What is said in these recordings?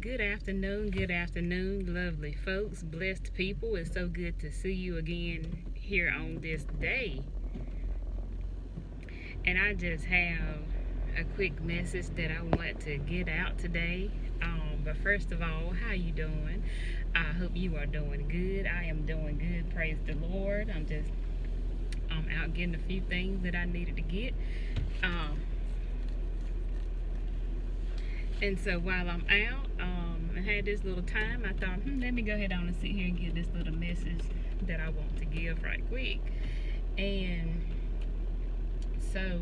Good afternoon, lovely folks, blessed people. It's so good to see you again here on this day. And I just have a quick message that I want to get out today. But first of all, how you doing? I hope you are doing good. I am doing good, praise the Lord. I'm out getting a few things that I needed to get. And so while I'm out, I had this little time, I thought, let me go ahead on and sit here and give this little message that I want to give right quick. And so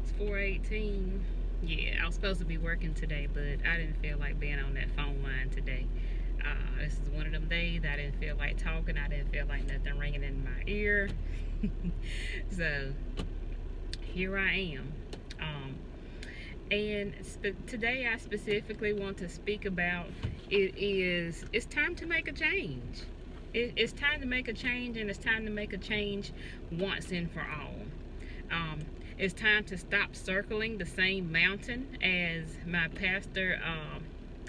it's 4:18. Yeah, I was supposed to be working today, but I didn't feel like being on that phone line today. This is one of them days I didn't feel like talking. I didn't feel like nothing ringing in my ear. So here I am. And today I specifically want to speak about it's time to make a change. It's time to make a change, and it's time to make a change once and for all. It's time to stop circling the same mountain, as my pastor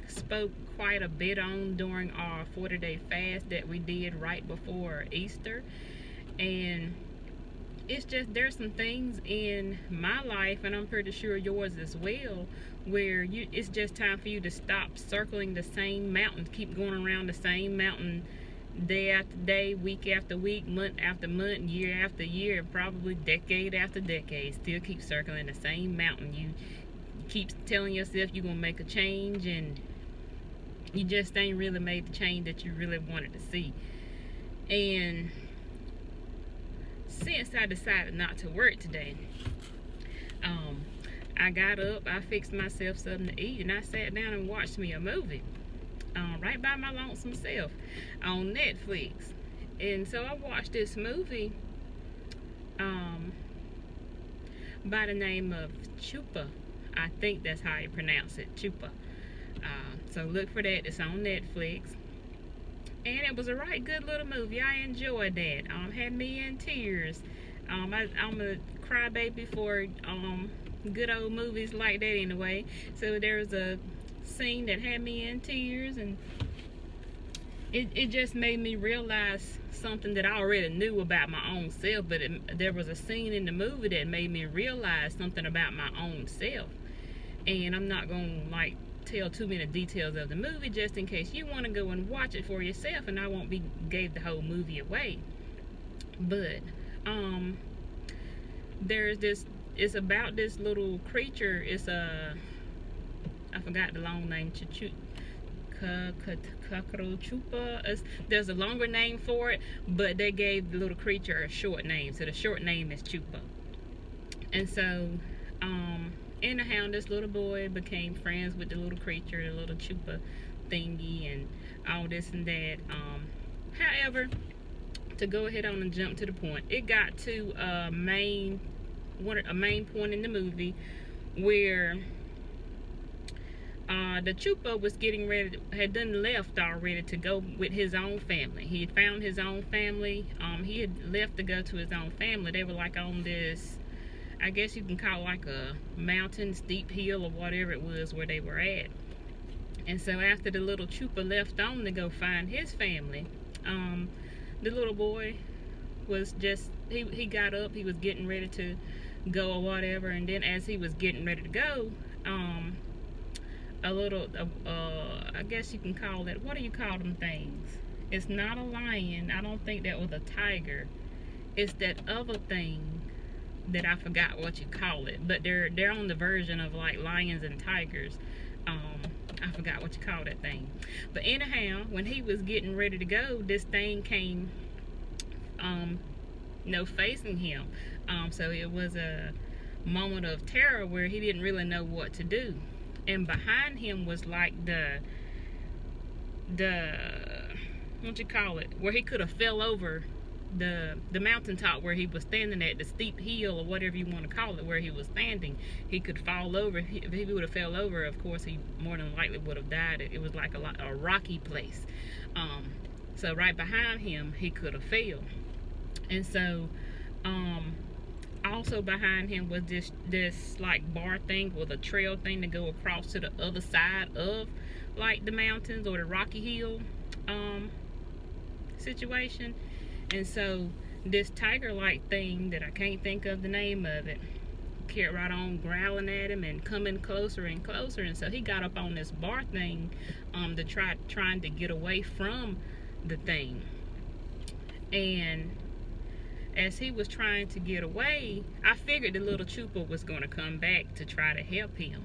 spoke quite a bit on during our 40-day fast that we did right before Easter. And it's just, there's some things in my life, and I'm pretty sure yours as well, where it's just time for you to stop circling the same mountain, keep going around the same mountain day after day, week after week, month after month, year after year, and probably decade after decade. Still keep circling the same mountain. You keep telling yourself you're gonna make a change, and you just ain't really made the change that you really wanted to see. And since I decided not to work today, I got up, I fixed myself something to eat, and I sat down and watched me a movie right by my lonesome self on Netflix. And so I watched this movie by the name of Chupa. I think that's how you pronounce it, Chupa. So look for that. It's on Netflix. And it was a right good little movie. I enjoyed that. Had me in tears. I'm a crybaby for good old movies like that anyway. So there was a scene that had me in tears, and it just made me realize something that I already knew about my own self. But there was a scene in the movie that made me realize something about my own self. And I'm not going to tell too many details of the movie, just in case you want to go and watch it for yourself, and I won't gave the whole movie away. But there's this, it's about this little creature. It's I forgot the long name, Chupa. There's a longer name for it, but they gave the little creature a short name, so the short name is Chupa. And so anyhow, this little boy became friends with the little creature, the little Chupa thingy, and all this and that. However, to go ahead on and jump to the point, it got to a main point in the movie where the Chupa was getting ready, had done left already to go with his own family. He had found his own family. He had left to go to his own family. They were on this, I guess you can call it like a mountain, steep hill, or whatever it was where they were at. And so after the little Chupa left on to go find his family, the little boy was just, he got up, he was getting ready to go or whatever, and then as he was getting ready to go, a little, I guess you can call it, what do you call them things? It's not a lion. I don't think that was a tiger. It's that other thing that I forgot what you call it, but they're on the version of lions and tigers. I forgot what you call that thing. But anyhow, when he was getting ready to go, this thing came facing him. So it was a moment of terror where he didn't really know what to do. And behind him was the what you call it, where he could have fell over the mountaintop where he was standing at, the steep hill or whatever you want to call it, where he was standing. He could fall over. If he would have fell over, of course he more than likely would have died. It was like a rocky place. So right behind him he could have fell. And so also behind him was this like bar thing with a trail thing to go across to the other side of like the mountains or the Rocky Hill situation. And so this tiger-like thing that I can't think of the name of it kept right on growling at him and coming closer and closer. And so he got up on this bar thing to trying to get away from the thing. And as he was trying to get away, I figured the little trooper was going to come back to try to help him.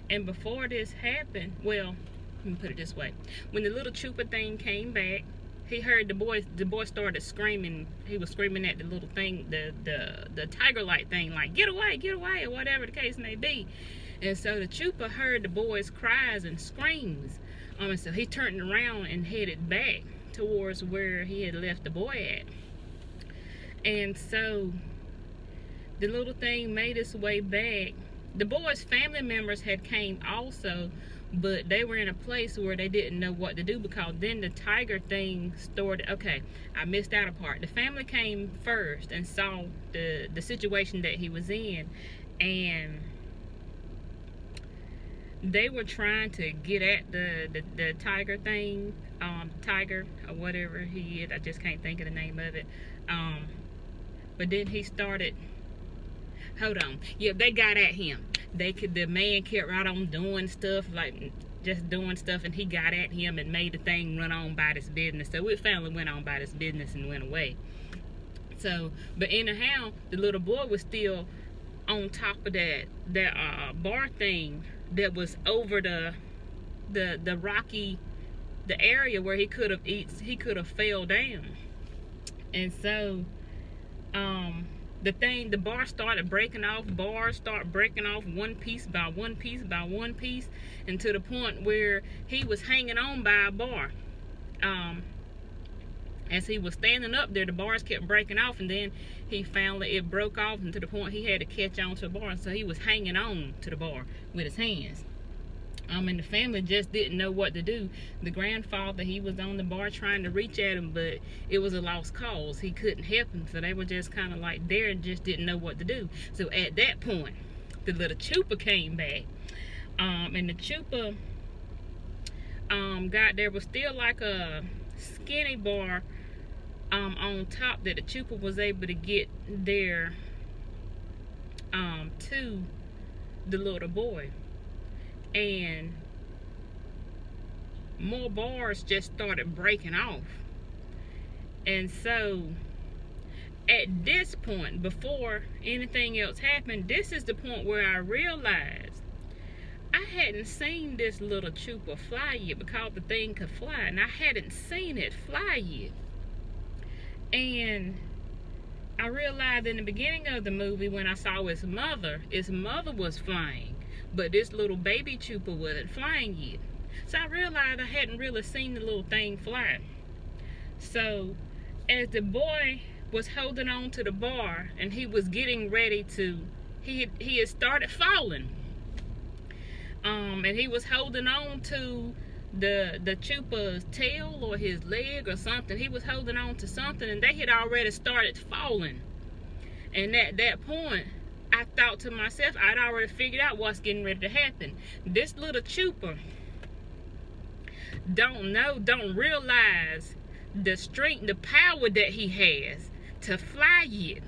And before this happened, well, let me put it this way. When the little trooper thing came back, he heard the boy started screaming. He was screaming at the little thing, the tiger-like thing, like, get away, or whatever the case may be. And so the trooper heard the boy's cries and screams. And so he turned around and headed back towards where he had left the boy at. And so the little thing made its way back. The boy's family members had came also, but they were in a place where they didn't know what to do, because then the tiger thing started. Okay, I missed out a part. The family came first and saw the situation that he was in, and they were trying to get at the tiger thing, tiger or whatever he is. I just can't think of the name of it. But then he started, hold on. Yeah, they got at him. The man kept right on doing stuff, like just doing stuff, and he got at him and made the thing run on by this business. So it finally went on by this business and went away. So, but anyhow, the little boy was still on top of that bar thing that was over the rocky, the area where he could have fell down. And so the bar started breaking off. Bars start breaking off one piece by one piece by one piece, and to the point where he was hanging on by a bar. As he was standing up there, the bars kept breaking off, and then he finally, it broke off, and to the point he had to catch on to the bar. So he was hanging on to the bar with his hands. And the family just didn't know what to do. The grandfather, he was on the bar trying to reach at him, but it was a lost cause. He couldn't help him, so they were just kind of like there and just didn't know what to do. So at that point, the little trooper came back, and the trooper there was still like a skinny bar on top that the trooper was able to get there to the little boy. And more bars just started breaking off. And so at this point, before anything else happened, this is the point where I realized I hadn't seen this little trooper fly yet, because the thing could fly, and I hadn't seen it fly yet. And I realized in the beginning of the movie, when I saw his mother was flying, but this little baby trooper wasn't flying yet. So I realized I hadn't really seen the little thing fly. So as the boy was holding on to the bar and he was getting ready to, he had started falling. And he was holding on to the trooper's tail or his leg or something. He was holding on to something, and they had already started falling. And at that point, I thought to myself, I'd already figured out what's getting ready to happen. This little trooper don't realize the strength, the power that he has to fly yet,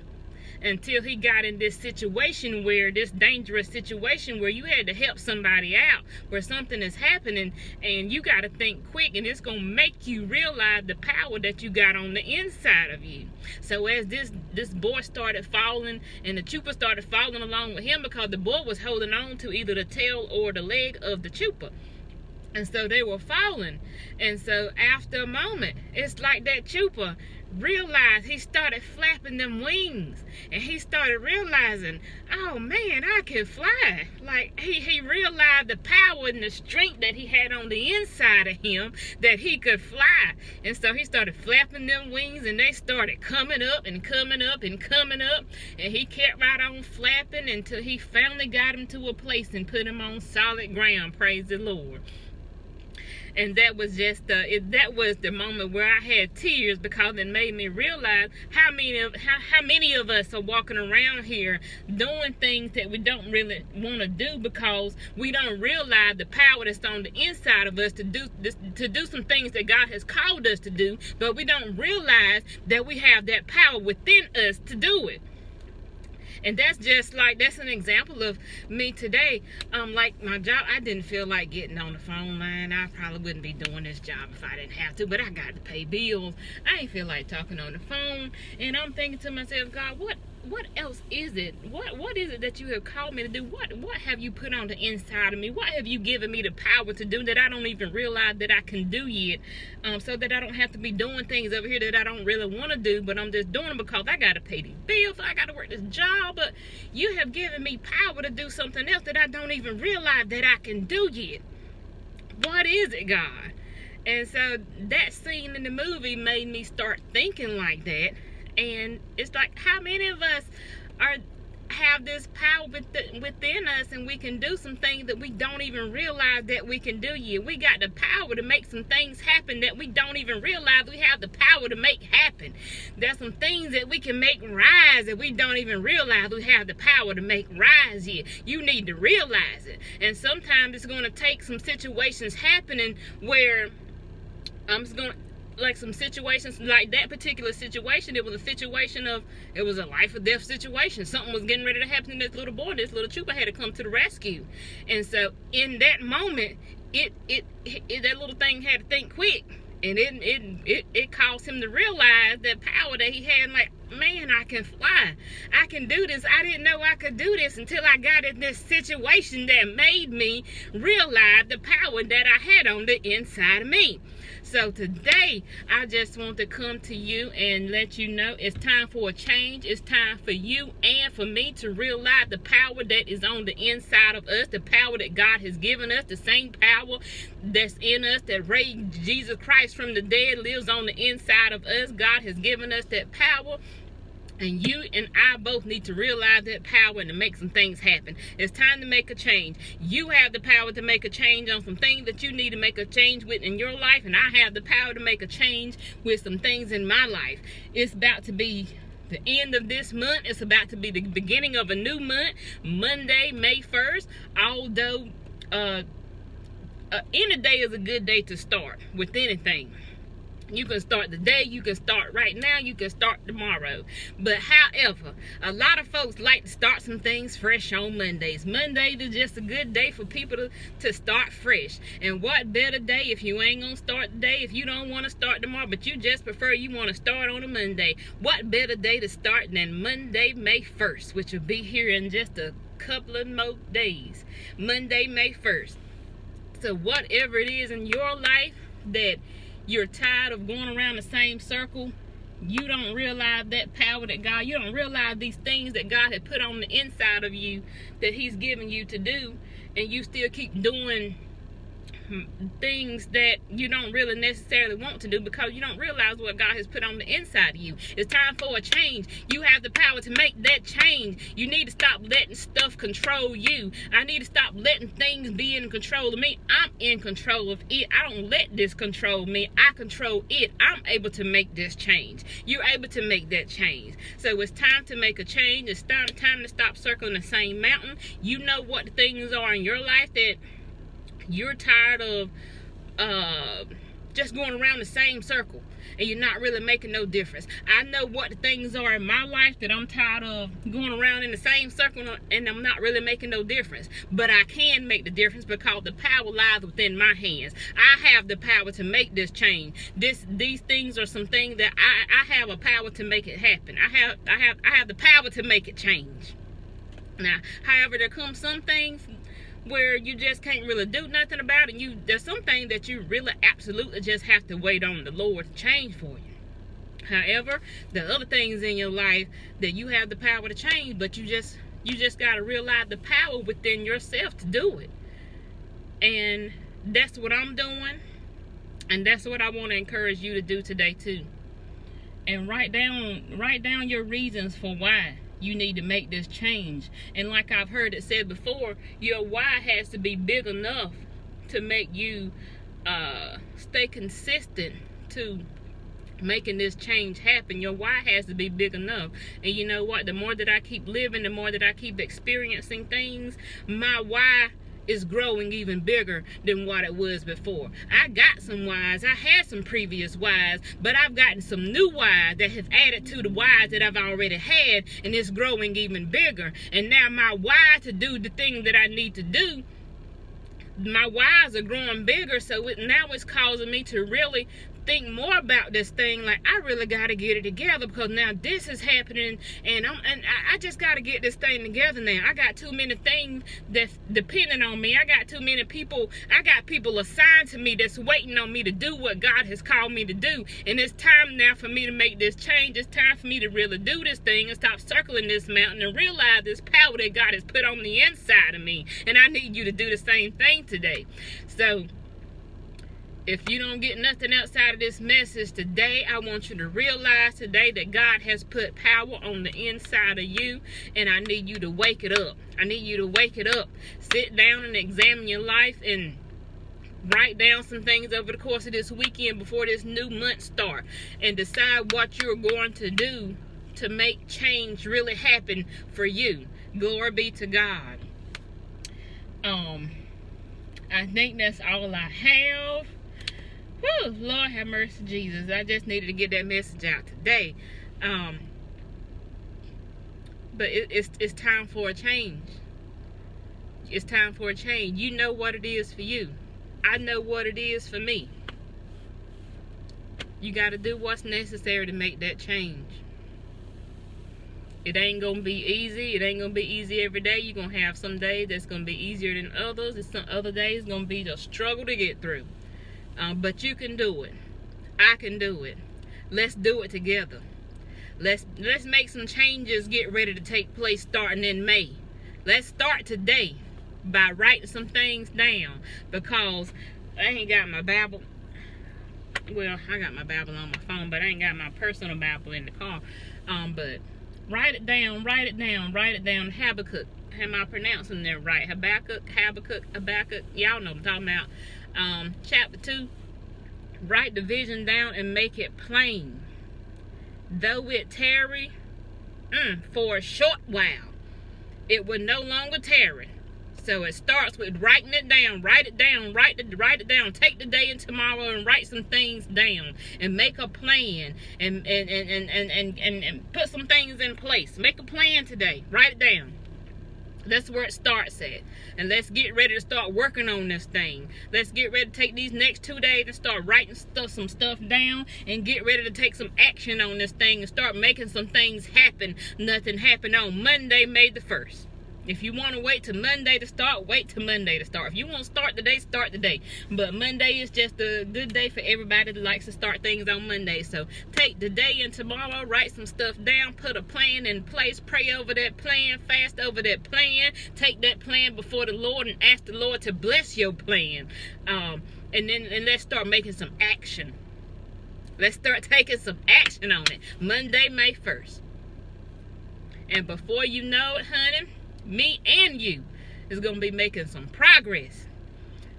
until he got in this situation where, this dangerous situation where you had to help somebody out, where something is happening, and you got to think quick, and it's going to make you realize the power that you got on the inside of you. So as this boy started falling, and the trooper started falling along with him, because the boy was holding on to either the tail or the leg of the trooper. And so they were falling. And so after a moment, it's like that trooper realized, he started flapping them wings, and he started realizing, oh man, I can fly. Like he realized the power and the strength that he had on the inside of him, that he could fly. And so he started flapping them wings, and they started coming up and coming up and coming up, and he kept right on flapping until he finally got him to a place and put him on solid ground. Praise the Lord. And that was just that was the moment where I had tears, because it made me realize how many of us are walking around here doing things that we don't really want to do, because we don't realize the power that's on the inside of us to do some things that God has called us to do, but we don't realize that we have that power within us to do it. And that's an example of me today. Like my job, I didn't feel like getting on the phone line. I probably wouldn't be doing this job if I didn't have to, but I got to pay bills. I ain't feel like talking on the phone. And I'm thinking to myself, God, what else is it? What is it that you have called me to do? What have you put on the inside of me? What have you given me the power to do that I don't even realize that I can do yet? So that I don't have to be doing things over here that I don't really want to do, but I'm just doing them because I got to pay these bills, so I got to work this job. But you have given me power to do something else that I don't even realize that I can do yet. What is it, God? And so that scene in the movie made me start thinking like that. And it's like, how many of us have this power within us, and we can do some things that we don't even realize that we can do yet. We got the power to make some things happen that we don't even realize we have the power to make happen. There's some things that we can make rise that we don't even realize we have the power to make rise yet. You need to realize it. And sometimes it's going to take some situations happening where like some situations, like that particular situation, it was a life or death situation. Something was getting ready to happen to this little boy. This little trooper had to come to the rescue. And so in that moment, that little thing had to think quick. And it caused him to realize that power that he had, like, man, I can fly. I can do this. I didn't know I could do this until I got in this situation that made me realize the power that I had on the inside of me. So today, I just want to come to you and let you know it's time for a change. It's time for you and for me to realize the power that is on the inside of us, the power that God has given us, the same power that's in us that raised Jesus Christ from the dead lives on the inside of us. God has given us that power. And you and I both need to realize that power and to make some things happen. It's time to make a change. You have the power to make a change on some things that you need to make a change with in your life. And I have the power to make a change with some things in my life. It's about to be the end of this month. It's about to be the beginning of a new month. Monday, May 1st. Although any day is a good day to start with anything. You can start the day, you can start right now, you can start tomorrow. But however, a lot of folks like to start some things fresh on Mondays. Monday is just a good day for people to start fresh. And what better day if you ain't gonna start the day, if you don't want to start tomorrow, but you just prefer you want to start on a Monday. What better day to start than Monday, May 1st, which will be here in just a couple of more days. Monday, May 1st. So whatever it is in your life that you're tired of going around the same circle, you don't realize that power that God, you don't realize these things that God had put on the inside of you that he's given you to do, and you still keep doing things that you don't really necessarily want to do because you don't realize what God has put on the inside of you. It's time for a change. You have the power to make that change. You need to stop letting stuff control you. I need to stop letting things be in control of me. I'm in control of it. I don't let this control me. I control it. I'm able to make this change. You're able to make that change. So it's time to make a change. It's time to stop circling the same mountain. You know what the things are in your life that you're tired of just going around the same circle and you're not really making no difference. I know what the things are in my life that I'm tired of going around in the same circle and I'm not really making no difference. But I can make the difference because the power lies within my hands. I have the power to make this change. These things are some things that I have a power to make it happen. I have the power to make it change. Now, however, there come some things where you just can't really do nothing about it. There's some things that you really absolutely just have to wait on the Lord to change for you. However, the other things in your life that you have the power to change, but you just got to realize the power within yourself to do it. And that's what I'm doing, and that's what I want to encourage you to do today too. And write down your reasons for why you need to make this change. And like I've heard it said before, your why has to be big enough to make you stay consistent to making this change happen. Your why has to be big enough. And you know what? The more that I keep living, the more that I keep experiencing things, my why is growing even bigger than what it was before. I got some whys. I had some previous whys, but I've gotten some new whys that have added to the whys that I've already had, and it's growing even bigger. And now my why to do the thing that I need to do, my whys are growing bigger, so now it's causing me to really think more about this thing. Like, I really got to get it together, because now this is happening, and I just got to get this thing together now. I got too many things that's depending on me. I got too many people. I got people assigned to me that's waiting on me to do what God has called me to do, and it's time now for me to make this change. It's time for me to really do this thing and stop circling this mountain and realize this power that God has put on the inside of me, and I need you to do the same thing today. So if you don't get nothing outside of this message today, I want you to realize today that God has put power on the inside of you, and I need you to wake it up. I need you to wake it up. Sit down and examine your life and write down some things over the course of this weekend before this new month starts, and decide what you're going to do to make change really happen for you. Glory be to God. I think that's all I have. Whew, Lord have mercy, Jesus. I just needed to get that message out today. But it's time for a change. It's time for a change. You know what it is for you. I know what it is for me. You got to do what's necessary to make that change. It ain't going to be easy. It ain't going to be easy every day. You're going to have some days that's going to be easier than others. And some other days going to be the struggle to get through. But you can do it. I can do it. Let's do it together. Let's make some changes get ready to take place starting in May. Let's start today by writing some things down, because I ain't got my Bible. Well, I got my Bible on my phone, but I ain't got my personal Bible in the car. But write it down. Habakkuk. Am I pronouncing that right? Habakkuk. Y'all know what I'm talking about. Chapter 2, write the vision down and make it plain. Though it tarry for a short while, it will no longer tarry. So it starts with writing it down. Write it down. Take the day and tomorrow and write some things down and make a plan and put some things in place. Make a plan today. Write it down. That's where it starts at. And let's get ready to start working on this thing. Let's get ready to take these next 2 days and start writing some stuff down and get ready to take some action on this thing and start making some things happen. Nothing happened on Monday, May the 1st. If you want to wait till Monday to start, wait till Monday to start. If you want to start today, start today. But Monday is just a good day for everybody that likes to start things on Monday. So take today and tomorrow, write some stuff down, put a plan in place, pray over that plan, fast over that plan, take that plan before the Lord and ask the Lord to bless your plan. And let's start making some action. Let's start taking some action on it. Monday, May 1st. And before you know it, honey, me and you is going to be making some progress.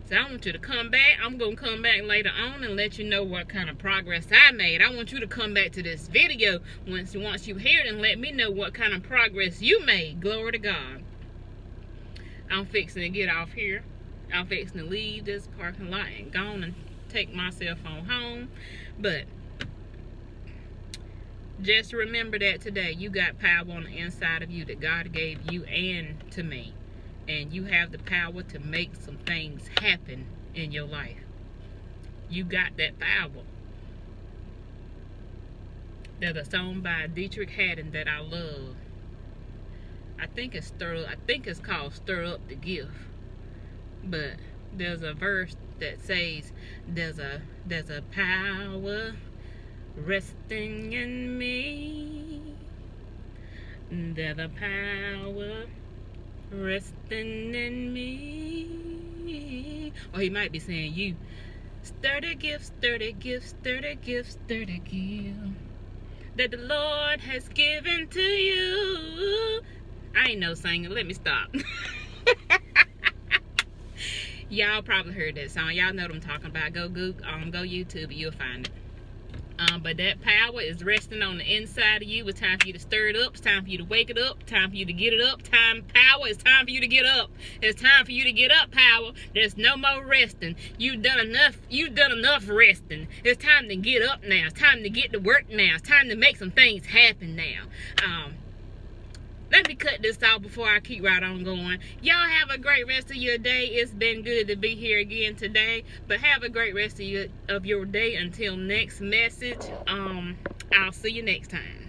So I want you to come back. I'm going to come back later on and let you know what kind of progress I made. I want you to come back to this video once you hear it and let me know what kind of progress you made. Glory to God. I'm fixing to get off here. I'm fixing to leave this parking lot and go on and take my cell phone home. But just remember that today you got power on the inside of you that God gave you and to me. And you have the power to make some things happen in your life. You got that power. There's a song by Dietrich Haddon that I love. I think it's called Stir Up the Gift. But there's a verse that says there's a power resting in me. There's a power resting in me. Or he might be saying you. Stir the gift, stir the gift, stir the gift, stir the gift that the Lord has given to you. I ain't no singer. Let me stop. Y'all probably heard that song. Y'all know what I'm talking about. Go Google, go YouTube, you'll find it. But that power is resting on the inside of you. It's time for you to stir it up. It's time for you to wake it up. Time for you to get it up. Power. It's time for you to get up. It's time for you to get up, power. There's no more resting. You've done enough. You've done enough resting. It's time to get up now. It's time to get to work now. It's time to make some things happen now. Let me cut this off before I keep right on going. Y'all have a great rest of your day. It's been good to be here again today. But have a great rest of your day. Until next message. I'll see you next time.